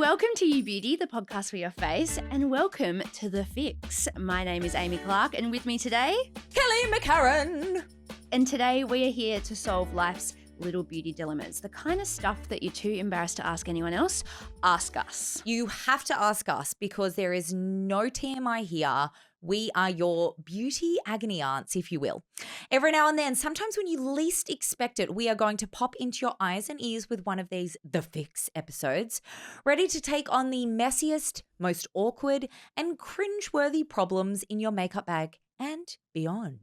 Welcome to You Beauty, the podcast for your face, and welcome to The Fix. My name is Amy Clark, and with me today, Kelly McCarren. And today we are here to solve life's little beauty dilemmas, the kind of stuff that you're too embarrassed to ask anyone else. Ask us. You have to ask us because there is no TMI here. We are your beauty agony aunts, if you will. Every now and then, sometimes when you least expect it, we are going to pop into your eyes and ears with one of these The Fix episodes, ready to take on the messiest, most awkward, and cringeworthy problems in your makeup bag and beyond.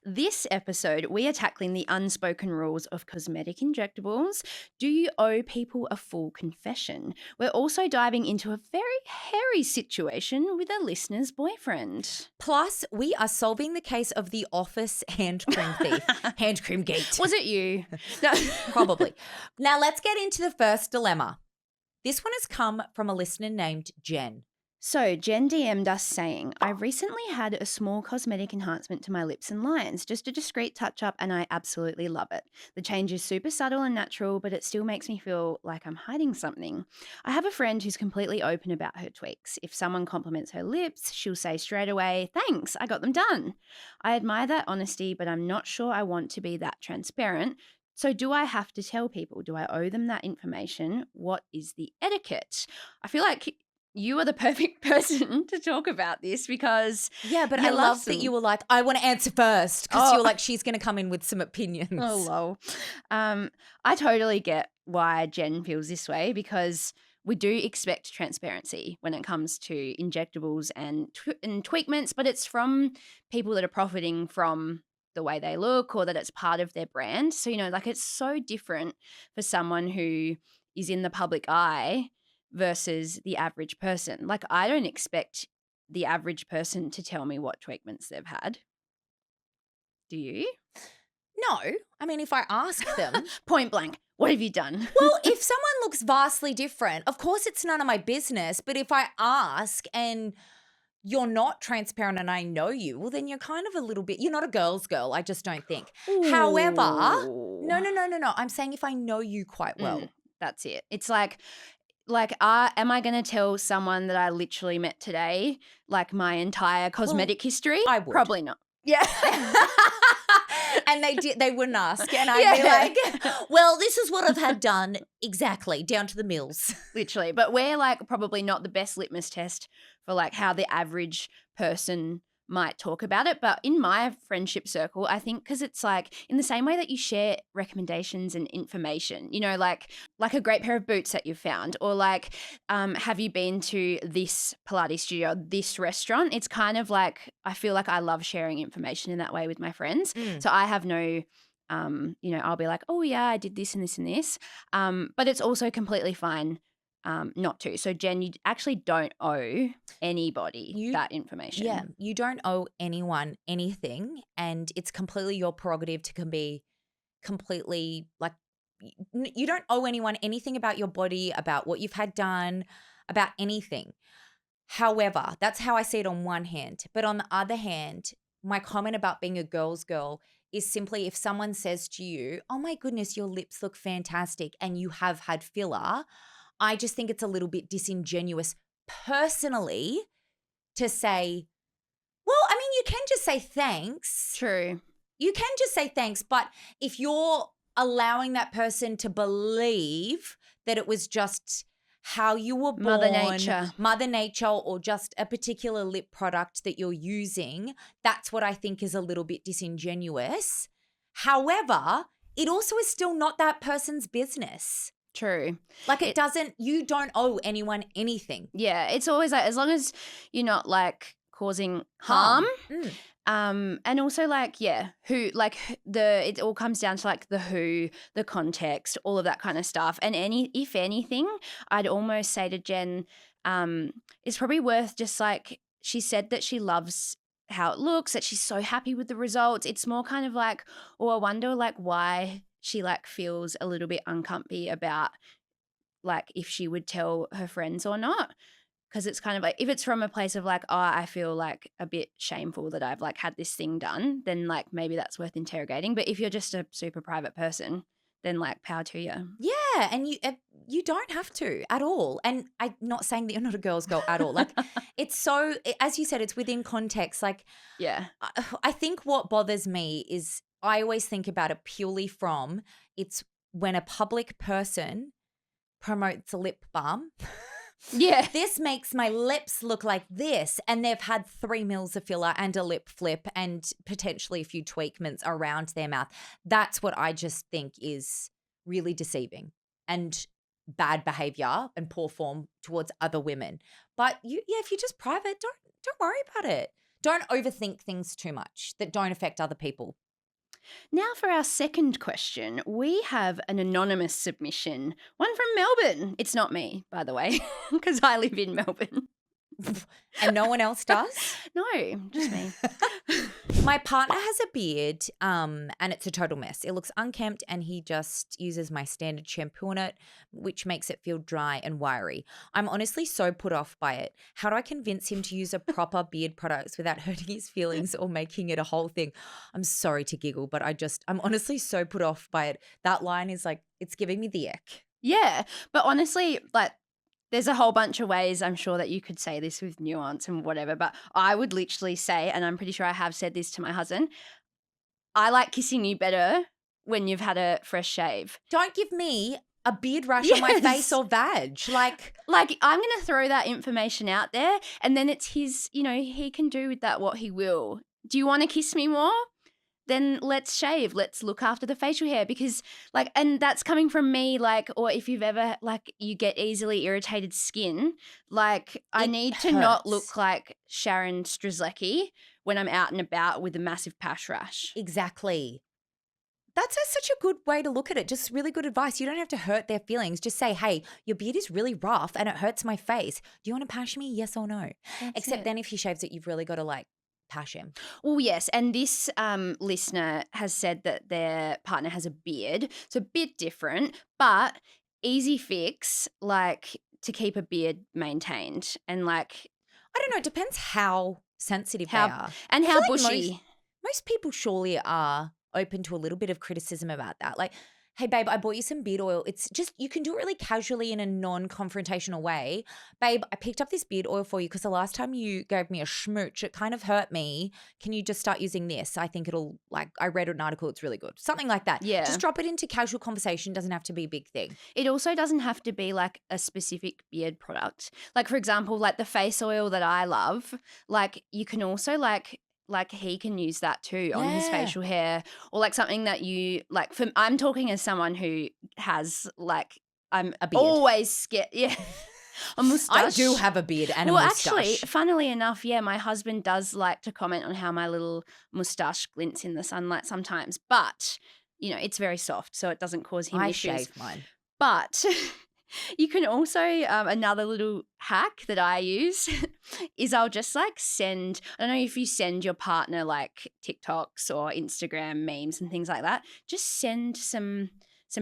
This episode, we are tackling the unspoken rules of cosmetic injectables. Do you owe people a full confession? We're also diving into a very hairy situation with a listener's boyfriend. Plus, we are solving the case of the office hand cream thief. Hand cream gate. Was it you? No. Probably. Now, let's get into the first dilemma. This one has come from a listener named Jen. So Jen DM'd us saying, I recently had a small cosmetic enhancement to my lips and lines, just a discreet touch-up, and I absolutely love it. The change is super subtle and natural, but it still makes me feel like I'm hiding something. I have a friend who's completely open about her tweaks. If someone compliments her lips, she'll say straight away, thanks, I got them done. I admire that honesty, but I'm not sure I want to be that transparent. So do I have to tell people? Do I owe them that information? What is the etiquette? I feel like you are the perfect person to talk about this because yeah, but I love that you were like, I want to answer first because you're like, she's going to come in with some opinions. Oh, lol. I totally get why Jen feels this way because we do expect transparency when it comes to injectables and tweakments, but it's from people that are profiting from the way they look or that it's part of their brand. So, like it's so different for someone who is in the public eye versus the average person. Like I don't expect the average person to tell me what treatments they've had. Do you? No. I mean, if I ask them. Point blank, what have you done? Well, if someone looks vastly different, of course it's none of my business. But if I ask and you're not transparent and I know you, well, then you're kind of a little bit, you're not a girl's girl, I just don't think. Ooh. However, no. I'm saying if I know you quite well. That's it. It's like, am I going to tell someone that I literally met today, like my entire cosmetic history? I would. Probably not. Yeah. And they wouldn't ask. And I'd be like, well, this is what I've had done exactly, down to the mills. Literally. But we're like probably not the best litmus test for like how the average person might talk about it. But in my friendship circle, I think because it's like in the same way that you share recommendations and information, like a great pair of boots that you've found or like have you been to this Pilates studio, this restaurant? It's kind of like I feel like I love sharing information in that way with my friends. So I have no I'll be like, oh yeah, I did this and this and this. But it's also completely fine not to. So Jen, you actually don't owe anybody that information. Yeah, you don't owe anyone anything and it's completely your prerogative to be completely like, you don't owe anyone anything about your body, about what you've had done, about anything. However, that's how I see it on one hand. But on the other hand, my comment about being a girl's girl is simply if someone says to you, oh my goodness, your lips look fantastic and you have had filler, I just think it's a little bit disingenuous personally to say, well, I mean, you can just say thanks. True. You can just say thanks. But if you're allowing that person to believe that it was just how you were born, Mother Nature, or just a particular lip product that you're using, that's what I think is a little bit disingenuous. However, it also is still not that person's business. True. Like you don't owe anyone anything. Yeah, it's always like as long as you're not like causing harm. And also like, it all comes down to like the who, the context, all of that kind of stuff. And if anything, I'd almost say to Jen, it's probably worth just like, she said that she loves how it looks, that she's so happy with the results. It's more kind of like, I wonder like why she like feels a little bit uncomfy about like if she would tell her friends or not. Because it's kind of like if it's from a place of like, I feel like a bit shameful that I've like had this thing done, then like maybe that's worth interrogating. But if you're just a super private person, then like power to you. Yeah, and you don't have to at all. And I'm not saying that you're not a girl's girl at all. Like it's so, as you said, it's within context. Like Yeah. I think what bothers me is I always think about it purely from it's when a public person promotes a lip balm. Yeah. This makes my lips look like this, and they've had 3 mils of filler and a lip flip and potentially a few tweakments around their mouth. That's what I just think is really deceiving and bad behavior and poor form towards other women. But if you're just private, don't worry about it. Don't overthink things too much that don't affect other people. Now for our second question, we have an anonymous submission, one from Melbourne. It's not me, by the way, because I live in Melbourne. And no one else does? No, just me. My partner has a beard and it's a total mess. It looks unkempt and he just uses my standard shampoo on it, which makes it feel dry and wiry. I'm honestly so put off by it. How do I convince him to use a proper beard product without hurting his feelings or making it a whole thing? I'm sorry to giggle, but I'm honestly so put off by it. That line is like, it's giving me the ick. Yeah, but honestly, like, there's a whole bunch of ways I'm sure that you could say this with nuance and whatever, but I would literally say, and I'm pretty sure I have said this to my husband, I like kissing you better when you've had a fresh shave. Don't give me a beard rash on my face or vag. Like I'm going to throw that information out there, and then it's his, he can do with that what he will. Do you want to kiss me more? Then let's shave. Let's look after the facial hair because and that's coming from me, or if you've ever, you get easily irritated skin, I need to not look like Sharon Strzelecki when I'm out and about with a massive pash rash. Exactly. That's such a good way to look at it. Just really good advice. You don't have to hurt their feelings. Just say, hey, your beard is really rough and it hurts my face. Do you want to pash me? Yes or no? Except then if he shaves it, you've really got to pash him. Well, yes, and this listener has said that their partner has a beard. It's a bit different, but easy fix, to keep a beard maintained. And I don't know, it depends how sensitive they are. And how bushy. Most people surely are open to a little bit of criticism about that. Hey, babe, I bought you some beard oil. It's just, you can do it really casually in a non-confrontational way. Babe, I picked up this beard oil for you because the last time you gave me a schmooch, it kind of hurt me. Can you just start using this? I think it'll, I read an article, it's really good. Something like that. Yeah. Just drop it into casual conversation. Doesn't have to be a big thing. It also doesn't have to be a specific beard product. for example, the face oil that I love, you can also he can use that too on his facial hair, or something that you I'm talking as someone who has I'm a beard. Always scared. Yeah. A mustache. I do have a beard and a mustache. Actually, funnily enough, my husband does like to comment on how my little mustache glints in the sunlight sometimes, but it's very soft, so it doesn't cause him issues. I shave mine. But you can also, another little hack that I use is I'll just send, I don't know if you send your partner TikToks or Instagram memes and things like that, just send some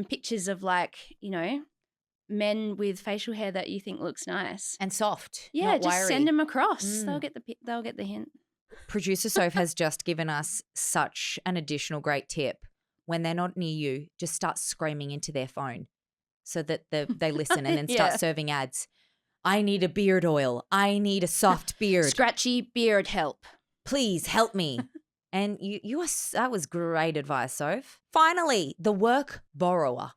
pictures of men with facial hair that you think looks nice. And soft. Yeah, not just wiry. send them across. They'll get the hint. Producer Soph has just given us such an additional great tip. When they're not near you, just start screaming into their phone so that they listen and then start serving ads. I need a beard oil. I need a soft beard. Scratchy beard help. Please help me. And that was great advice, Soph. Finally, the work borrower.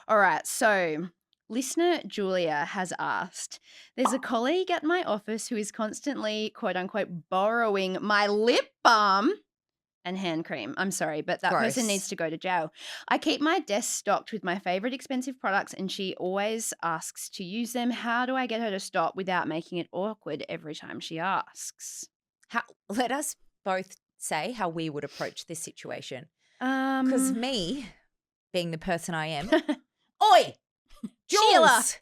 All right, so listener Julia has asked, there's a colleague at my office who is constantly, quote unquote, borrowing my lip balm and hand cream. I'm sorry, but that person needs to go to jail. I keep my desk stocked with my favorite expensive products and she always asks to use them. How do I get her to stop without making it awkward every time she asks? Let us both say how we would approach this situation. Because me, being the person I am, oi, Jules,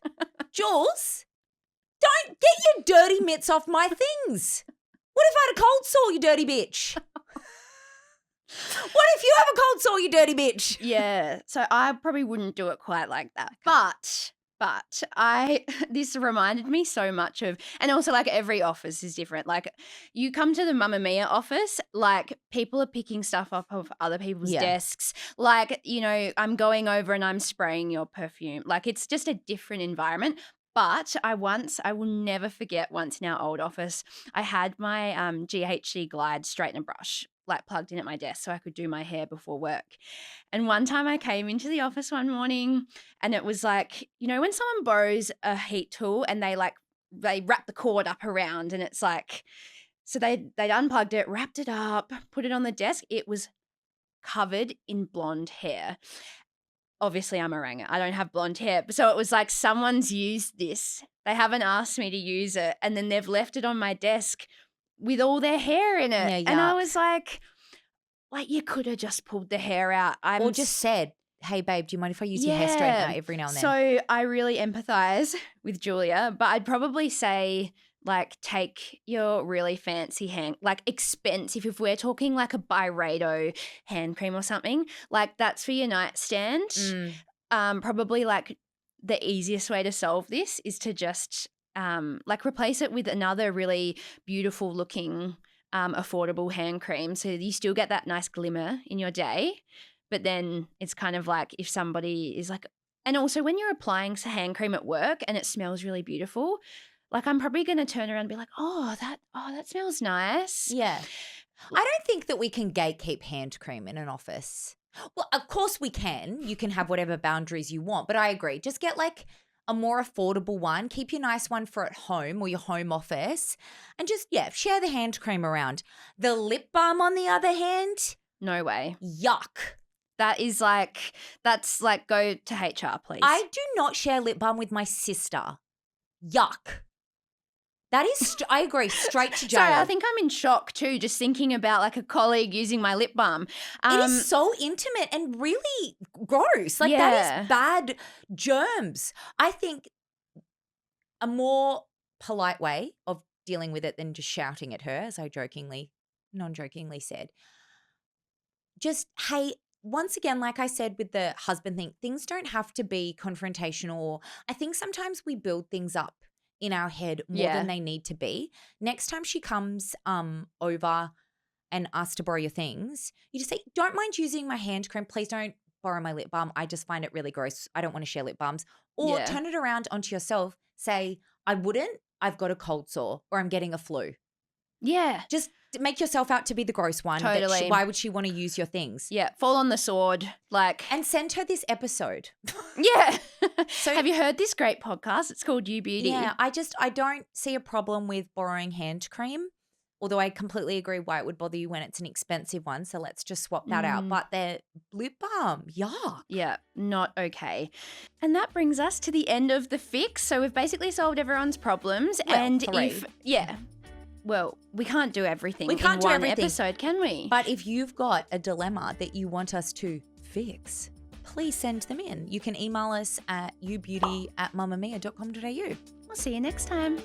Jules, don't get your dirty mitts off my things. What if I had a cold sore, you dirty bitch? What if you have a cold sore, you dirty bitch? Yeah, so I probably wouldn't do it quite like that. But But this reminded me so much of, and also like every office is different. Like you come to the Mamma Mia office, like people are picking stuff up off other people's Yeah. desks. Like, I'm going over and I'm spraying your perfume. Like it's just a different environment. But I will never forget once in our old office, I had my GHC Glide straightener brush like plugged in at my desk so I could do my hair before work. And one time I came into the office one morning and it was like, when someone borrows a heat tool and they wrap the cord up around and it's like, so they'd unplugged it, wrapped it up, put it on the desk. It was covered in blonde hair. Obviously, I'm a ranger. I don't have blonde hair. So it was like someone's used this. They haven't asked me to use it. And then they've left it on my desk with all their hair in it. Yeah, And I yuck. was like, you could have just pulled the hair out. Or just said, hey, babe, do you mind if I use your hair straightener every now and then? So I really empathize with Julia, but I'd probably say take your really fancy expensive, if we're talking like a Byredo hand cream or something, that's for your nightstand. Probably the easiest way to solve this is to just replace it with another really beautiful looking affordable hand cream, so you still get that nice glimmer in your day. But then it's kind of like if somebody is like, and also when you're applying hand cream at work and it smells really beautiful, I'm probably going to turn around and be like, that smells nice. Yeah. I don't think that we can gatekeep hand cream in an office. Well, of course we can. You can have whatever boundaries you want, but I agree. Just get a more affordable one. Keep your nice one for at home or your home office and just, share the hand cream around. The lip balm, on the other hand, no way. Yuck. That's go to HR, please. I do not share lip balm with my sister. Yuck. That is, I agree, straight to jail. Sorry, I think I'm in shock too, just thinking about a colleague using my lip balm. It is so intimate and really gross. That is bad germs. I think a more polite way of dealing with it than just shouting at her, as I non-jokingly said, just, hey, once again, like I said with the husband thing, things don't have to be confrontational. I think sometimes we build things up in our head more than they need to be. Next time she comes over and asks to borrow your things, you just say, don't mind using my hand cream. Please don't borrow my lip balm. I just find it really gross. I don't want to share lip balms. Or turn it around onto yourself. Say, I wouldn't. I've got a cold sore or I'm getting a flu. Yeah. Just make yourself out to be the gross one. Totally. Why would she want to use your things? Yeah. Fall on the sword. And send her this episode. Yeah. So have you heard this great podcast? It's called You Beauty. Yeah. I don't see a problem with borrowing hand cream, although I completely agree why it would bother you when it's an expensive one. So let's just swap that out. But the lip balm, yuck. Yeah, not okay. And that brings us to the end of the fix. So we've basically solved everyone's problems. Well, and 3. Well, we can't do everything in do one everything. episode, can we? But if you've got a dilemma that you want us to fix, please send them in. You can email us at youbeauty@mamamia.com.au. We'll see you next time.